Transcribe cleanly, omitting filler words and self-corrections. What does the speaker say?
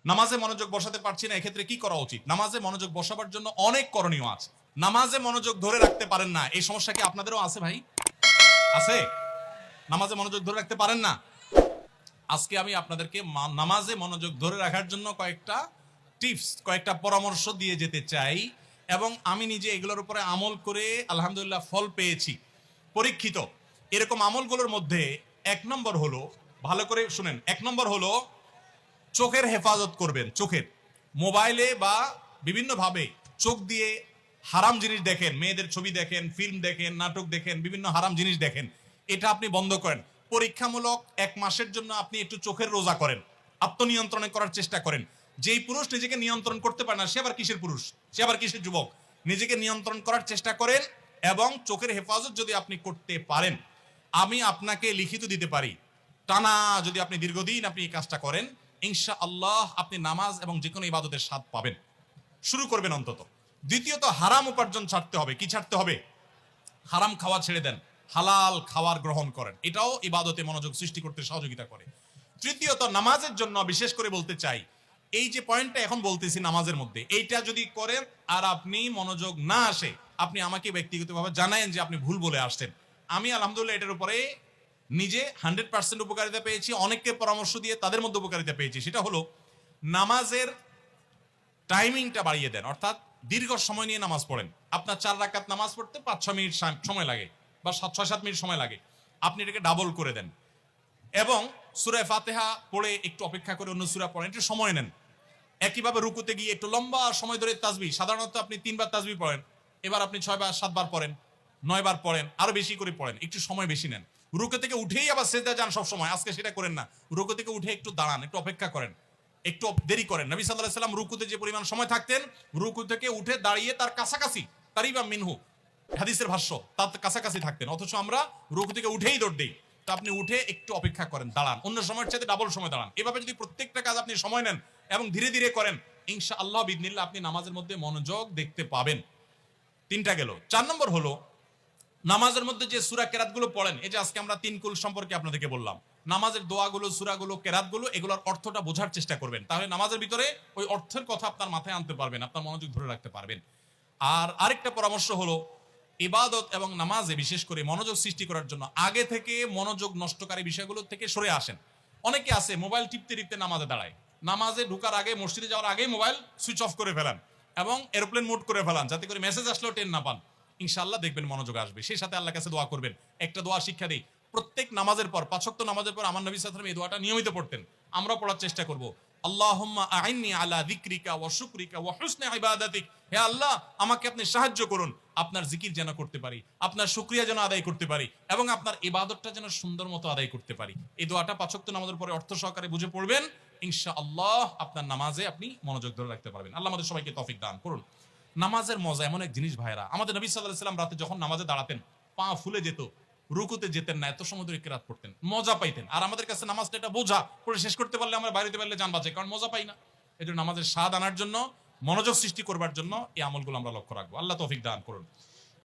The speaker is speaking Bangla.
নামাজে মনোযোগ বসাতে পারছি না, এক্ষেত্রে কি করা উচিত? নামাজে মনোযোগ বসাবার জন্য অনেক করণীয় আছে। নামাজে মনোযোগ ধরে রাখতে পারেন না, এই সমস্যা কি আপনাদেরও আছে ভাই? আছে? নামাজে মনোযোগ ধরে রাখতে পারেন না? আজকে আমি আপনাদেরকে নামাজে মনোযোগ ধরে রাখার জন্য কয়েকটা টিপস, কয়েকটা পরামর্শ দিয়ে যেতে চাই, এবং আমি নিজে এগুলোর উপরে আমল করে আলহামদুলিল্লাহ ফল পেয়েছি, পরীক্ষিত। এরকম আমলগুলোর মধ্যে এক নম্বর হলো, ভালো করে শুনেন, এক নম্বর হলো চোখের হেফাজত করবেন। চোখের, মোবাইলে বা বিভিন্নভাবে চোখ দিয়ে হারাম জিনিস দেখেন, মেয়েদের ছবি দেখেন, ফিল্ম দেখেন, নাটক দেখেন, বিভিন্ন হারাম জিনিস দেখেন, এটা আপনি বন্ধ করেন। পরীক্ষামূলক 1 মাসের জন্য আপনি একটু চোখের রোজা করেন, আত্মনিয়ন্ত্রণে করার চেষ্টা করেন। যেই পুরুষ নিজেকে নিয়ন্ত্রণ করতে পারে না, সে আবার কিসের পুরুষ, সে আবার কিসের যুবক? নিজেকে নিয়ন্ত্রণ করার চেষ্টা করেন, এবং চোখের হেফাজত যদি আপনি করতে পারেন, আমি আপনাকে লিখিত দিতে পারি, টানা যদি আপনি দীর্ঘদিন আপনি এই কাজটা করেন, ইনশাআল্লাহ আপনি নামাজ এবং যে কোনো ইবাদতের স্বাদ পাবেন। শুরু করবেন অন্তত। দ্বিতীয়ত, হারাম উপার্জন ছাড়তে হবে। কি ছাড়তে হবে? হারাম খাওয়া ছেড়ে দেন, হালাল খাবার গ্রহণ করেন, এটাও ইবাদতে মনোযোগ সৃষ্টি করতে সহযোগিতা করে। তৃতীয়ত, নামাজের জন্য বিশেষ করে বলতে চাই, এই যে পয়েন্টটা এখন বলতেছি নামাজের মধ্যে, এইটা যদি করেন আর আপনি মনোযোগ না আসে, আপনি আমাকে ব্যক্তিগতভাবে জানায়েন যে আপনি ভুল বলে আসছেন। আমি আলহামদুলিল্লাহ এটার উপরে নিজে 100% উপকারিতা পেয়েছি, অনেককে পরামর্শ দিয়ে তাদের মধ্যে উপকারিতা পেয়েছি। সেটা হলো, নামাজের টাইমিংটা বাড়িয়ে দেন, অর্থাৎ দীর্ঘ সময় নিয়ে নামাজ পড়েন। আপনার 4 রাকাত নামাজ পড়তে 5-6 মিনিট সময় লাগে, বা 6-7 মিনিট সময় লাগে, আপনি এটাকে ডাবল করে দেন, এবং সূরা ফাতিহা পড়ে একটু অপেক্ষা করে অন্য সূরা পড়েন, একটু সময় নেন। একইভাবে রুকুতে গিয়ে একটু লম্বা সময় ধরে তাসবিহ, সাধারণত আপনি 3 বার তাসবিহ পড়েন, এবার আপনি 6 বার 7 বার পড়েন, 9 বার পড়েন, আরো বেশি করে পড়েন, একটু সময় বেশি নেন। রুকু থেকে উঠেই আবার সিজদা যান সব সময়, আজকে সেটা করেন না। রুকু থেকে উঠে একটু দাঁড়ান, একটু অপেক্ষা করেন, একটু দেরি করেন। নবী সাল্লাল্লাহু আলাইহি ওয়াসাল্লাম রুকুতে যে পরিমাণ সময় থাকতেন, রুকু থেকে উঠে দাঁড়িয়ে তার কাছাকাছি, তারিবা মিনহু হাদিসের ভাষ্য, তার কাছাকাছি থাকতেন, অথচ আমরা রুকু থেকে উঠেই দৌড় দিই। তো আপনি উঠে একটু অপেক্ষা করেন, দাঁড়ান, অন্য সময়ের চাইতে ডাবল সময় দাঁড়ান। এভাবে যদি প্রত্যেকটা কাজ আপনি সময় নেন এবং ধীরে ধীরে করেন, ইনশাআল্লাহ বিইذনিল্লাহ আপনি নামাজের মধ্যে মনোযোগ দেখতে পাবেন। 3টা গেল। 4 নম্বর হলো, নামাজের মধ্যে যে সূরা কেরাতগুলো পড়েন, এই যে আজকে আমরা 3 কুল সম্পর্কে আপনাদেরকে বললাম, নামাজের দোয়াগুলো, সূরাগুলো, কেরাতগুলো, এগুলোর অর্থটা বোঝার চেষ্টা করবেন, তাহলে নামাজের ভিতরে ওই অর্থের কথা আপনার মাথায় আনতে পারবেন, আপনার মনোযোগ ধরে রাখতে পারবেন। আর আরেকটা পরামর্শ হলো, ইবাদত এবং নামাজে বিশেষ করে মনোযোগ সৃষ্টি করার জন্য আগে থেকে মনোযোগ নষ্টকারী বিষয়গুলো থেকে সরে আসেন। অনেকে আছে মোবাইল টিপতে টিপতে নামাজে দাঁড়ায়, নামাজে ঢোকার আগে, মসজিদে যাওয়ার আগে মোবাইল সুইচ অফ করে ফেলান এবং এরোপ্লেন মোড করে ফেলান, যাতে করে মেসেজ আসলেও টের না পান। ইনশাআল্লাহ দেখবেন মনোযোগ আসবে। সেই সাথে আল্লাহর কাছে দোয়া করবেন। একটা দোয়া শিক্ষা দেই, প্রত্যেক নামাজের পর, 5 ওয়াক্ত নামাজের পর আমার নবী সাল্লাল্লাহু আলাইহি ওয়াসাল্লাম এই দোয়াটা নিয়মিত পড়তেন, আমরা পড়ার চেষ্টা করব। আল্লাহুম্মা আইন্নি আলা যিকরিকা ওয়া শুকরিকা ওয়া হুসনি ইবাদাতিক, হে আল্লাহ আমাকে আপনি সাহায্য করুন, আপনার জিকির যেন করতে পারি, আপনার শুকরিয়া যেন আদায় করতে পারি, এবং আপনার ইবাদতটা যেন সুন্দর মতো আদায় করতে পারি। এই দোয়াটা 5 ওয়াক্ত নামাজের পরে অর্থ সহকারে বুঝে পড়বেন, ইনশাআল্লাহ আপনার নামাজে আপনি মনোযোগ ধরে রাখতে পারবেন। আল্লাহ আমাদের সবাইকে তৌফিক দান করুন। নামাজের মজা এমন এক জিনিস ভাইরা, আমাদের নবী সাল্লাল্লাহু আলাইহি ওয়াসাল্লাম রাতে যখন নামাজে দাঁড়াতেন, পা ফুলে যেত, রুকুতে যেতেন না, এত সময় ধরে কিরাত পড়তেন, মজা পাইতেন। আর আমাদের কাছে নামাজটা এটা বোঝা, পড়ে শেষ করতে পারলে আমরা বাড়িতে পারলে জান বাঁচে, কারণ মজা পাই না। এই জন্য নামাজের স্বাদ আনার জন্য, মনোযোগ সৃষ্টি করবার জন্য এই আমলগুলো আমরা লক্ষ্য রাখবো। আল্লাহ তৌফিক দান করুন।